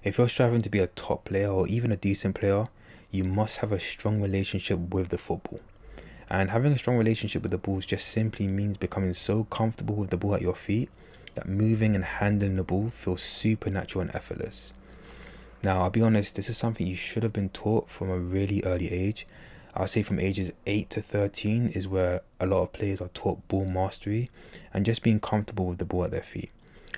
If you're striving to be a top player or even a decent player, you must have a strong relationship with the football. And having a strong relationship with the ball just simply means becoming so comfortable with the ball at your feet that moving and handling the ball feels supernatural and effortless. Now, I'll be honest, this is something you should have been taught from a really early age. I'll say from ages 8 to 13 is where a lot of players are taught ball mastery and just being comfortable with the ball at their feet.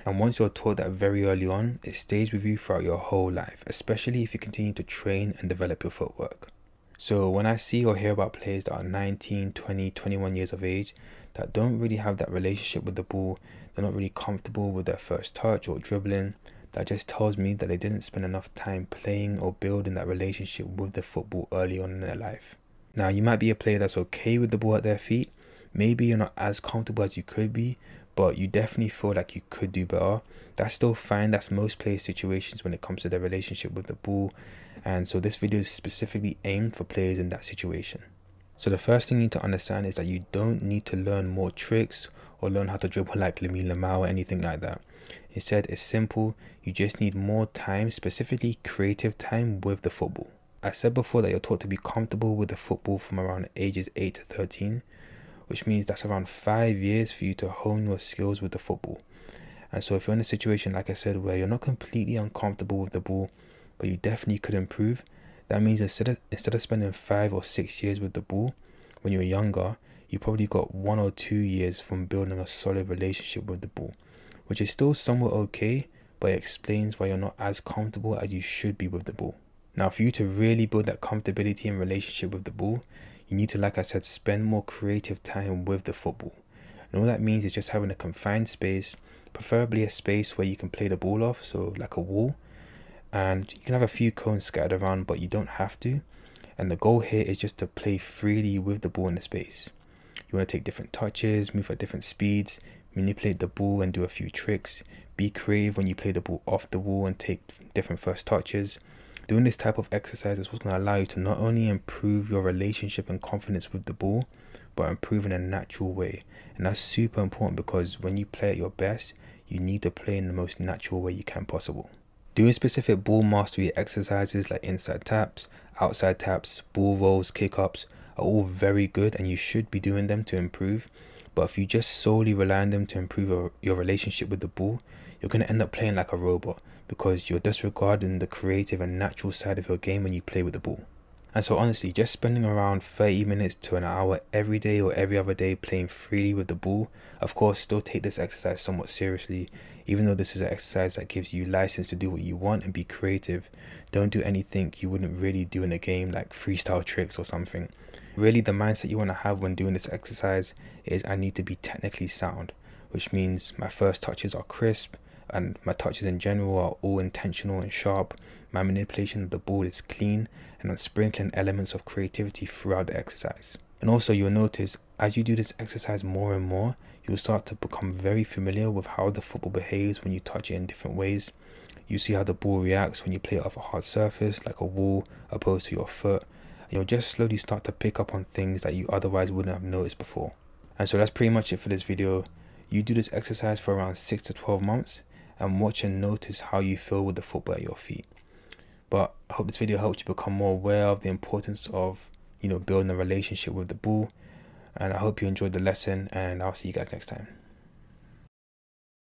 And once you're taught that very early on, it stays with you throughout your whole life, especially if you continue to train and develop your footwork. So when I see or hear about players that are 19, 20, 21 years of age that don't really have that relationship with the ball, they're not really comfortable with their first touch or dribbling, that just tells me that they didn't spend enough time playing or building that relationship with the football early on in their life. Now, you might be a player that's okay with the ball at their feet. Maybe you're not as comfortable as you could be, but you definitely feel like you could do better. That's still fine. That's most players' situations when it comes to their relationship with the ball. And so this video is specifically aimed for players in that situation. So the first thing you need to understand is that you don't need to learn more tricks or learn how to dribble like Lamine Yamal or anything like that. Instead, it's simple. You just need more time, specifically creative time with the football. I said before that you're taught to be comfortable with the football from around ages 8 to 13, which means that's around 5 years for you to hone your skills with the football. And so if you're in a situation, like I said, where you're not completely uncomfortable with the ball, but you definitely could improve, that means instead of spending 5 or 6 years with the ball when you were younger, you probably got 1 or 2 years from building a solid relationship with the ball, which is still somewhat okay, but it explains why you're not as comfortable as you should be with the ball. Now, for you to really build that comfortability and relationship with the ball, you need to, like I said, spend more creative time with the football. And all that means is just having a confined space, preferably a space where you can play the ball off, so like a wall. And you can have a few cones scattered around, but you don't have to. And the goal here is just to play freely with the ball in the space. You want to take different touches, move at different speeds, manipulate the ball and do a few tricks. Be creative when you play the ball off the wall and take different first touches. Doing this type of exercise is what's going to allow you to not only improve your relationship and confidence with the ball, but improve in a natural way. And that's super important because when you play at your best, you need to play in the most natural way you can possible. Doing specific ball mastery exercises like inside taps, outside taps, ball rolls, kick-ups are all very good and you should be doing them to improve. But if you just solely rely on them to improve your relationship with the ball, you're going to end up playing like a robot because you're disregarding the creative and natural side of your game when you play with the ball. And so honestly, just spending around 30 minutes to an hour every day or every other day playing freely with the ball, of course, still take this exercise somewhat seriously. Even though this is an exercise that gives you license to do what you want and be creative, don't do anything you wouldn't really do in a game like freestyle tricks or something. Really, the mindset you want to have when doing this exercise is I need to be technically sound, which means my first touches are crisp and my touches in general are all intentional and sharp. My manipulation of the ball is clean and I'm sprinkling elements of creativity throughout the exercise. And also you'll notice as you do this exercise more and more, you'll start to become very familiar with how the football behaves when you touch it in different ways. You see how the ball reacts when you play it off a hard surface like a wall opposed to your foot. And you'll just slowly start to pick up on things that you otherwise wouldn't have noticed before. And so that's pretty much it for this video. You do this exercise for around 6 to 12 months and watch and notice how you feel with the football at your feet. But I hope this video helped you become more aware of the importance of, building a relationship with the ball. And I hope you enjoyed the lesson and I'll see you guys next time.